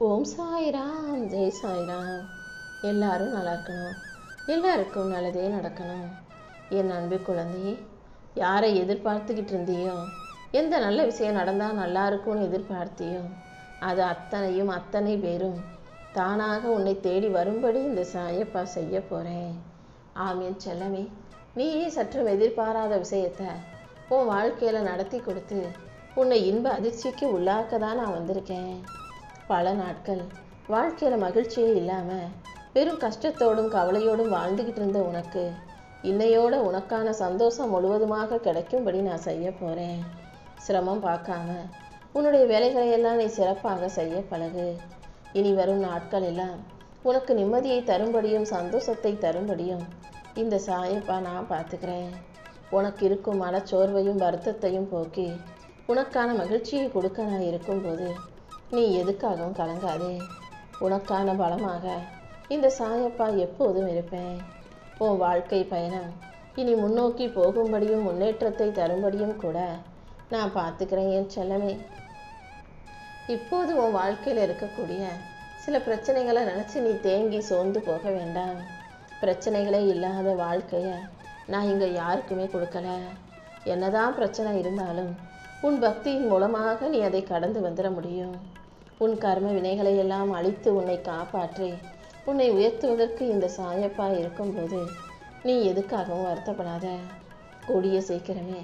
ஓம் சாய்ராம், ஜெய் சாய்ராம். எல்லாரும் நல்லா இருக்கணும், எல்லாருக்கும் நல்லதே நடக்கணும். என் அன்பு குழந்தையே, யாரை எதிர்பார்த்துக்கிட்டு இருந்தியோ, எந்த நல்ல விஷயம் நடந்தால் நல்லா இருக்கும்னு எதிர்பார்த்தியோ, அது அத்தனையும் அத்தனை பேரும் தானாக உன்னை தேடி வரும்படி இந்த சாயப்பா செய்ய போகிறேன். ஆமீன் செல்லமே. நீயே சற்றும் எதிர்பாராத விஷயத்த உன் வாழ்க்கையில் நடத்தி கொடுத்து உன்னை இன்ப அதிர்ச்சிக்கு உள்ளாக்க தான் நான் வந்திருக்கேன். பல நாட்கள் வாழ்க்கையில் மகிழ்ச்சியே இல்லாமல் வெறும் கஷ்டத்தோடும் கவலையோடும் வாழ்ந்துக்கிட்டு இருந்த உனக்கு இன்னையோட உனக்கான சந்தோஷம் முழுவதுமாக கிடைக்கும்படி நான் செய்ய போகிறேன். சிரமம் பார்க்காம உன்னுடைய வேலைகளை எல்லாம் நீ சிறப்பாக செய்ய பழகு. இனி வரும் நாட்கள் எல்லாம் உனக்கு நிம்மதியை தரும்படியும் சந்தோஷத்தை தரும்படியும் இந்த சாயப்பா நான் பார்த்துக்கிறேன். உனக்கு இருக்கும் மனச்சோர்வையும் வருத்தத்தையும் போக்கி உனக்கான மகிழ்ச்சியை கொடுக்க நான் இருக்கும்போது நீ எதுக்காகவும் கலங்காதே. உனக்கான பலமாக இந்த சாயப்பா எப்போதும் இருப்பேன். உன் வாழ்க்கை பயணம் இனி முன்னோக்கி போகும்படியும் முன்னேற்றத்தை தரும்படியும் கூட நான் பார்த்துக்கிறேன் என் செல்லமே. இப்போது உன் வாழ்க்கையில் இருக்கக்கூடிய சில பிரச்சனைகளை நினச்சி நீ தேங்கி சோர்ந்து போக வேண்டாம். பிரச்சனைகளே இல்லாத வாழ்க்கையை நான் இங்கே யாருக்குமே கொடுக்கல. என்னதான் பிரச்சனை இருந்தாலும் உன் பக்தியின் மூலமாக நீ அதை கடந்து வந்துட முடியும். உன் கர்ம வினைகளை எல்லாம் அழித்து உன்னை காப்பாற்றி உன்னை உயர்த்துவதற்கு இந்த சாயப்பா இருக்கும்போது நீ எதுக்காகவும் வருத்தப்படாத. கூடிய சீக்கிரமே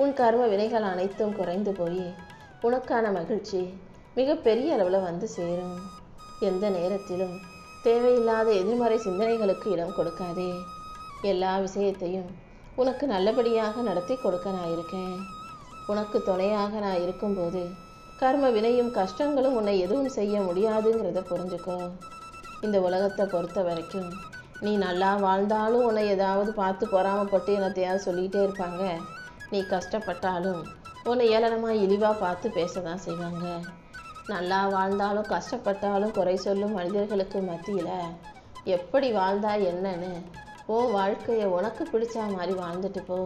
உன் கர்ம வினைகள் அனைத்தும் குறைந்து போய் உனக்கான மகிழ்ச்சி மிகப்பெரிய அளவில் வந்து சேரும். எந்த நேரத்திலும் தேவையில்லாத எதிர்மறை சிந்தனைகளுக்கு இடம் கொடுக்காதே. எல்லா விஷயத்தையும் உனக்கு நல்லபடியாக நடத்தி கொடுக்க நான் இருக்கேன். உனக்கு துணையாக நான் இருக்கும்போது கர்ம வினையும் கஷ்டங்களும் உன்னை எதுவும் செய்ய முடியாதுங்கிறத புரிஞ்சுக்கோ. இந்த உலகத்தை பொறுத்த வரைக்கும் நீ நல்லா வாழ்ந்தாலும் உன்னை ஏதாவது பார்த்து பொறாமப்பட்டு என்னத்தையாவது சொல்லிகிட்டே இருப்பாங்க. நீ கஷ்டப்பட்டாலும் உன்னை ஏளனமாக இழிவாக பார்த்து பேச தான் செய்வாங்க. நல்லா வாழ்ந்தாலும் கஷ்டப்பட்டாலும் குறை சொல்லும் மனிதர்களுக்கு மத்தியில் எப்படி வாழ்ந்தா என்னன்னு உன் வாழ்க்கையை உனக்கு பிடிச்சா மாதிரி வாழ்ந்துட்டு போ.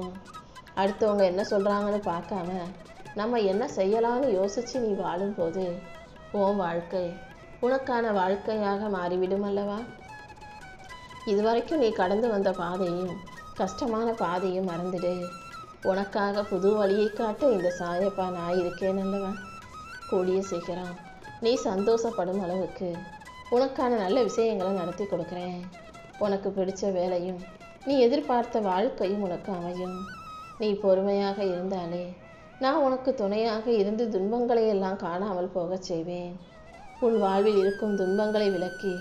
அடுத்தவங்க என்ன சொல்கிறாங்கன்னு பார்க்காம நம்ம என்ன செய்யலான்னு யோசித்து நீ வாழும்போது உன் வாழ்க்கை உனக்கான வாழ்க்கையாக மாறிவிடும் அல்லவா. இதுவரைக்கும் நீ கடந்து வந்த பாதையும் கஷ்டமான பாதையும் மறந்துடு. உனக்காக புது வழியை காட்ட இந்த சாயப்பா நான் இருக்கேன் அல்லவா. கூடிய சீக்கிரம் நீ சந்தோஷப்படும் அளவுக்கு உனக்கான நல்ல விஷயங்களை நடத்தி கொடுக்குறேன். உனக்கு பிடிச்ச வேலையும் நீ எதிர்பார்த்த வாழ்க்கையும் உனக்கு அமையும். நீ பொறுமையாக இருந்தாலே நான் உனக்கு துணையாக இருந்து துன்பங்களை எல்லாம் காணாமல் போகச் செய்வேன். உன் வாழ்வில் இருக்கும் துன்பங்களை விலக்கி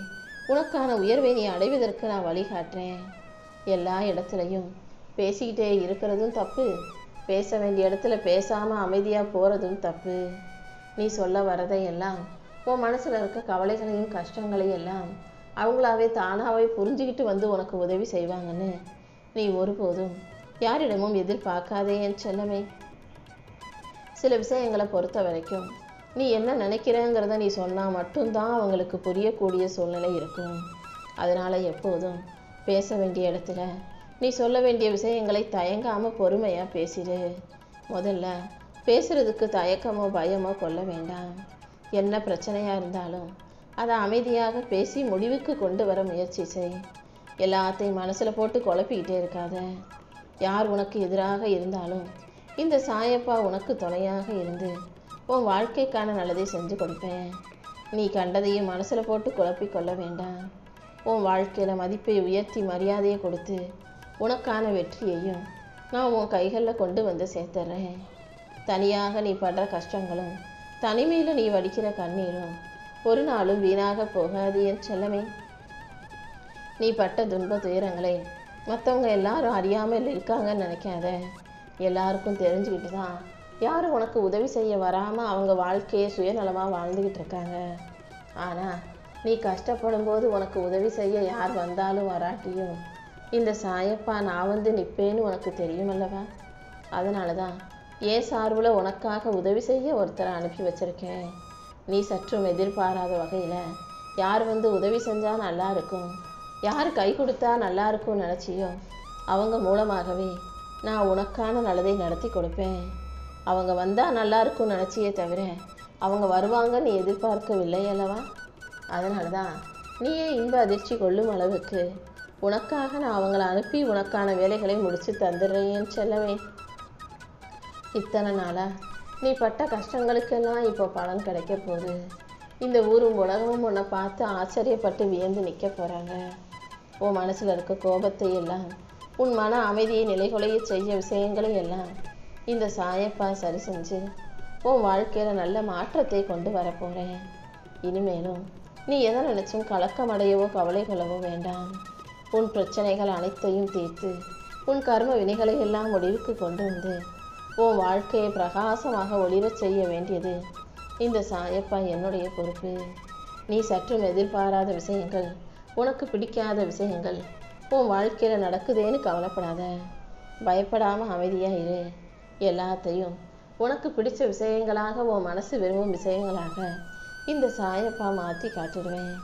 உனக்கான உயர்வை நீ அடைவதற்கு நான் வழிகாட்டுறேன். எல்லா இடத்துலையும் பேசிக்கிட்டே இருக்கிறதும் தப்பு, பேச வேண்டிய இடத்துல பேசாமல் அமைதியாக போகிறதும் தப்பு. நீ சொல்ல வரதையெல்லாம் உன் மனசில் இருக்க கவலைகளையும் கஷ்டங்களையும் எல்லாம் அவங்களாவே தானாகவே புரிஞ்சுக்கிட்டு வந்து உனக்கு உதவி செய்வாங்கன்னு நீ ஒருபோதும் யாரிடமும் எதிர்பார்க்காதே என் செல்லமே. சில விஷயங்களை பொறுத்த வரைக்கும் நீ என்ன நினைக்கிறேங்கிறத நீ சொன்னால் மட்டும்தான் அவங்களுக்கு புரியக்கூடிய சூழ்நிலை இருக்கும். அதனால் எப்போதும் பேச வேண்டிய இடத்துல நீ சொல்ல வேண்டிய விஷயங்களை தயங்காமல் பொறுமையாக பேசிடு. முதல்ல பேசுகிறதுக்கு தயக்கமோ பயமோ கொள்ள வேண்டாம். என்ன பிரச்சனையாக இருந்தாலும் அதை அமைதியாக பேசி முடிவுக்கு கொண்டு வர முயற்சி செய். எல்லாத்தையும் மனசில் போட்டு குழப்பிக்கிட்டே இருக்காத. யார் உனக்கு எதிராக இருந்தாலும் இந்த சாயப்பா உனக்கு துணையாக இருந்து உன் வாழ்க்கைக்கான நல்லதை செஞ்சு கொடுப்பேன். நீ கண்டதையும் மனசில் போட்டு குழப்பி கொள்ள வேண்டாம். உன் வாழ்க்கையில் மதிப்பை உயர்த்தி மரியாதையை கொடுத்து உனக்கான வெற்றியையும் நான் உன் கைகளில் கொண்டு வந்து சேர்த்துறேன். தனியாக நீ படுற கஷ்டங்களும் தனிமையில் நீ வடிக்கிற கண்ணீரும் ஒரு நாளும் வீணாக போகாது என் செல்லமே. நீ பட்ட துன்ப துயரங்களை மற்றவங்க எல்லாரும் அறியாமல் இருக்காங்கன்னு நினைக்காத. எல்லாருக்கும் தெரிஞ்சுக்கிட்டு தான் யாரும் உனக்கு உதவி செய்ய வராமல் அவங்க வாழ்க்கையை சுயநலமாக வாழ்ந்துக்கிட்டு இருக்காங்க. ஆனால் நீ கஷ்டப்படும் போது உனக்கு உதவி செய்ய யார் வந்தாலும் வராட்டியும் இந்த சாயப்பா நான் வந்து நிற்பேன்னு உனக்கு தெரியும் அல்லவா. அதனால தான் ஏன் சார்பில் உனக்காக உதவி செய்ய ஒருத்தரை அனுப்பி வச்சிருக்கேன். நீ சற்றும் எதிர்பாராத வகையில் யார் வந்து உதவி செஞ்சால் நல்லா இருக்கும், யார் கை கொடுத்தா நல்லா இருக்கும்னு நினச்சியோ அவங்க மூலமாகவே நான் உனக்கான நல்லதை நடத்தி கொடுப்பேன். அவங்க வந்தால் நல்லா இருக்கும்னு நினச்சியே தவிர அவங்க வருவாங்கன்னு எதிர்பார்க்கவில்லை அல்லவா. அதனால தான் நீயே இன்ப அதிர்ச்சி கொள்ளும் அளவுக்கு உனக்காக நான் அவங்கள அனுப்பி உனக்கான வேலைகளை முடித்து தந்துடுறேன் செல்லவே. இத்தனை நாளா நீ பட்ட கஷ்டங்களுக்கெல்லாம் இப்போ பலன் கிடைக்க போகுது. இந்த ஊரும் உலகமும் உன்னை பார்த்து ஆச்சரியப்பட்டு வியந்து நிற்க போகிறாங்க. உன் மனசில் இருக்க கோபத்தை எல்லாம், உன் மன அமைதியை நிலைகுலைய செய்ய விஷயங்களை எல்லாம் இந்த சாயப்பா சரி செஞ்சு உன் வாழ்க்கையில் நல்ல மாற்றத்தை கொண்டு வரப்போகிறேன். இனிமேலும் நீ எதை நினைச்சும் கலக்கமடையவோ கவலை கொள்ளவோ வேண்டாம். உன் பிரச்சனைகள் அனைத்தையும் தீர்த்து உன் கர்ம வினைகளை எல்லாம் முடிவுக்கு கொண்டு வந்து உன் வாழ்க்கையை பிரகாசமாக ஒளிரச் செய்ய வேண்டியது இந்த சாயப்பா என்னுடைய பொறுப்பு. நீ சற்றும் எதிர்பாராத விஷயங்கள், உனக்கு பிடிக்காத விஷயங்கள் உன் வாழ்க்கையில் நடக்குதேன்னு கவலைப்படாத. பயப்படாமல் அமைதியாக இரு. எல்லாத்தையும் உனக்கு பிடிச்ச விஷயங்களாக, உன் மனசு விரும்பும் விஷயங்களாக இந்த சாயப்பா மாற்றி காட்டிடுவேன்.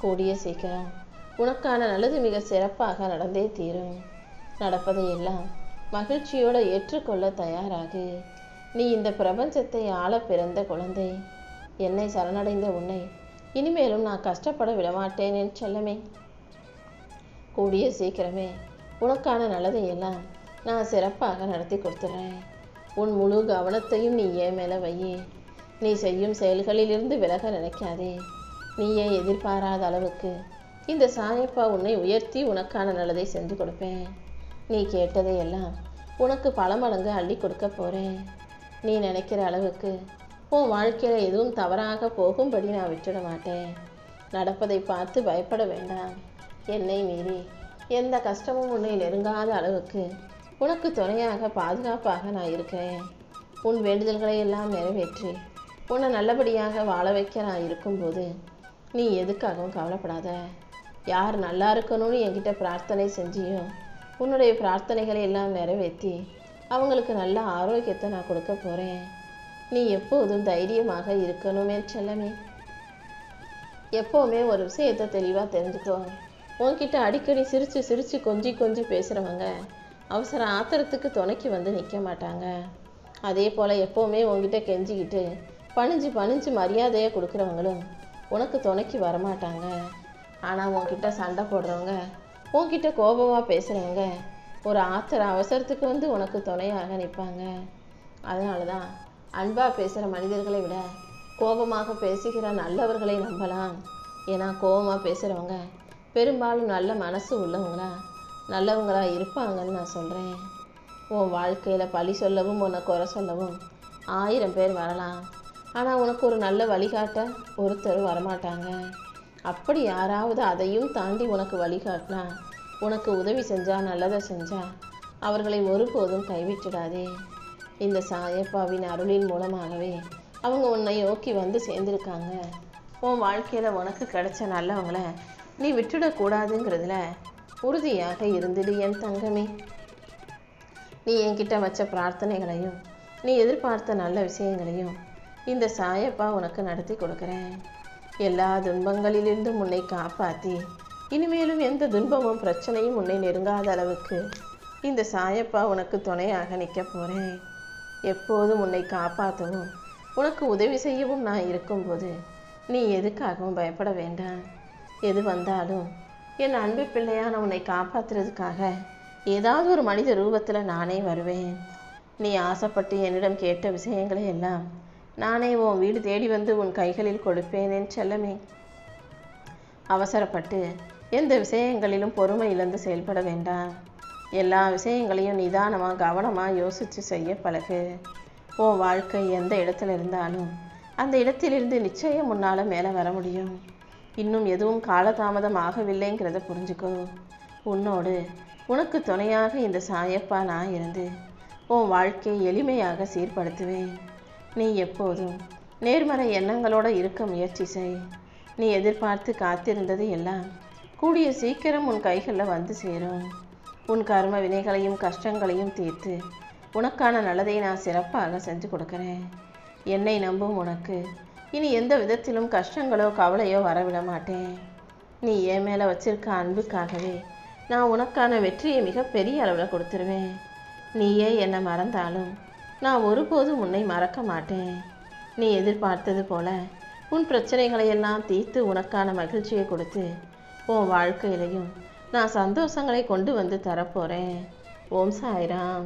கூடிய சீக்கிரம் உனக்கான நல்லது மிக சிறப்பாக நடந்தே தீரும். நடப்பதை எல்லாம் மகிழ்ச்சியோடு ஏற்றுக்கொள்ள தயாராகு. நீ இந்த பிரபஞ்சத்தை ஆள பிறந்த குழந்தை. என்னை சரணடைந்த உன்னை இனிமேலும் நான் கஷ்டப்பட விடமாட்டேன் என் செல்லமே. கூடிய சீக்கிரமே உனக்கான நல்லதை எல்லாம் நான் சிறப்பாக நடத்தி கொடுத்துட்றேன். உன் முழு கவனத்தையும் நீ ஏன் மேலே வையே. நீ செய்யும் செயல்களிலிருந்து விலக நினைக்காதே. நீயே எதிர்பாராத அளவுக்கு இந்த சாயப்பா உன்னை உயர்த்தி உனக்கான நல்லதை செஞ்சு கொடுப்பேன். நீ கேட்டதை எல்லாம் உனக்கு பல மடங்கு அள்ளி கொடுக்க போகிறேன். நீ நினைக்கிற அளவுக்கு உன் வாழ்க்கையில் எதுவும் தவறாக போகும்படி நான் விட்டுட மாட்டேன். நடப்பதை பார்த்து பயப்பட வேண்டாம். என்னை மீறி எந்த கஷ்டமும் உன்னை நெருங்காத அளவுக்கு உனக்கு துணையாக பாதுகாப்பாக நான் இருக்கிறேன். உன் வேண்டுதல்களை எல்லாம் நிறைவேற்றி உன்னை நல்லபடியாக வாழ வைக்க நான் இருக்கும்போது நீ எதுக்காகவும் கவலைப்படாத. யார் நல்லா இருக்கணும்னு என்கிட்ட பிரார்த்தனை செஞ்சியோ உன்னுடைய பிரார்த்தனைகளை எல்லாம் நிறைவேற்றி அவங்களுக்கு நல்ல ஆரோக்கியத்தை நான் கொடுக்க போகிறேன். நீ எப்போதும் தைரியமாக இருக்கணுமே செல்லமே. எப்போவுமே ஒரு விஷயத்தை தெளிவாக தெரிஞ்சுக்கோ. உன்கிட்ட அடிக்கடி சிரித்து சிரித்து கொஞ்சி பேசுகிறவங்க அவசர ஆத்திரத்துக்கு துணைக்கு வந்து நிற்க மாட்டாங்க. அதே போல் எப்போவுமே உன்கிட்ட கெஞ்சிக்கிட்டு பணிஞ்சு மரியாதையை கொடுக்குறவங்களும் உனக்கு துணைக்கு வரமாட்டாங்க. ஆனால் உன்கிட்ட சண்டை போடுறவங்க, உன்கிட்ட கோபமாக பேசுகிறவங்க ஒரு ஆத்திர அவசரத்துக்கு வந்து உனக்கு துணையாக நிற்பாங்க. அதனால தான் அன்பாக பேசுகிற மனிதர்களை விட கோபமாக பேசுகிற நல்லவர்களை நம்பலாம். ஏன்னா கோபமாக பேசுகிறவங்க பெரும்பாலும் நல்ல மனசு நல்லவங்களா இருப்பாங்கன்னு நான் சொல்கிறேன். உன் வாழ்க்கையில் பழி சொல்லவும் உன்னை குறை சொல்லவும் 1000 பேர் வரலாம். ஆனால் உனக்கு ஒரு நல்ல வழிகாட்ட ஒருத்தர் வரமாட்டாங்க. அப்படி யாராவது அதையும் தாண்டி உனக்கு வழிகாட்டினா, உனக்கு உதவி செஞ்சா, நல்லதை செஞ்சா அவர்களை ஒருபோதும் கைவிட்டுடாதே. இந்த சாயப்பாவின் அருளின் மூலமாகவே அவங்க உன்னை நோக்கி வந்து சேர்ந்துருக்காங்க. உன் வாழ்க்கையில் உனக்கு கிடைச்ச நல்லவங்களை நீ விட்டுடக்கூடாதுங்கிறதுல உறுதியாக இருந்துடு என் தங்கமே. நீ என்கிட்ட வச்ச பிரார்த்தனைகளையும் நீ எதிர்பார்த்த நல்ல விஷயங்களையும் இந்த சாயப்பா உனக்கு நடத்தி கொடுக்குறேன். எல்லா துன்பங்களிலிருந்தும் உன்னை காப்பாற்றி இனிமேலும் எந்த துன்பமும் பிரச்சனையும் உன்னை நெருங்காத அளவுக்கு இந்த சாயப்பா உனக்கு துணையாக நிற்க போகிறேன். எப்போதும் உன்னை காப்பாற்றவும் உனக்கு உதவி செய்யவும் நான் இருக்கும்போது நீ எதுக்காகவும் பயப்பட வேண்டாம். எது வந்தாலும் என் அன்பு பிள்ளையான உன்னை காப்பாற்றுறதுக்காக ஏதாவது ஒரு மனித ரூபத்தில் நானே வருவேன். நீ ஆசைப்பட்டு என்னிடம் கேட்ட விஷயங்களை எல்லாம் நானே உன் வீடு தேடி வந்து உன் கைகளில் கொடுப்பேன் செல்லமே. அவசரப்பட்டு எந்த விஷயங்களிலும் பொறுமை இழந்து செயல்பட வேண்டாம். எல்லா விஷயங்களையும் நிதானமாக கவனமாக யோசித்து செய்ய பழகு. உன் வாழ்க்கை எந்த இடத்துல இருந்தாலும் அந்த இடத்திலிருந்து நிச்சயம் முன்னால் மேலே வர முடியும். இன்னும் எதுவும் காலதாமதம் ஆகவில்லைங்கிறத புரிஞ்சுக்கோ. உன்னோடு உனக்கு துணையாக இந்த சாயப்பா நான் இருந்து உன் வாழ்க்கையை எளிமையாக சீர்படுத்துவேன். நீ எப்போதும் நேர்மறை எண்ணங்களோடு இருக்க முயற்சி செய். நீ எதிர்பார்த்து காத்திருந்தது எல்லாம் கூடிய சீக்கிரம் உன் கைகளில் வந்து சேரும். உன் கர்ம வினைகளையும் கஷ்டங்களையும் தீர்த்து உனக்கான நல்லதை நான் சிறப்பாக செஞ்சு கொடுக்குறேன். என்னை நம்பும் உனக்கு இனி எந்த விதத்திலும் கஷ்டங்களோ கவலையோ வரவிட மாட்டேன். நீ என் மேலே வச்சிருக்க அன்புக்காகவே நான் உனக்கான வெற்றியை மிகப்பெரிய அளவில் கொடுத்துருவேன். நீயே என்னை மறந்தாலும் நான் ஒருபோதும் உன்னை மறக்க மாட்டேன். நீ எதிர்பார்த்தது போல உன் பிரச்சனைகளை எல்லாம் தீர்த்து உனக்கான மகிழ்ச்சியை கொடுத்து உன் வாழ்க்கையிலையும் நான் சந்தோஷங்களை கொண்டு வந்து தரப்போகிறேன். ஓம் சாய்ராம்.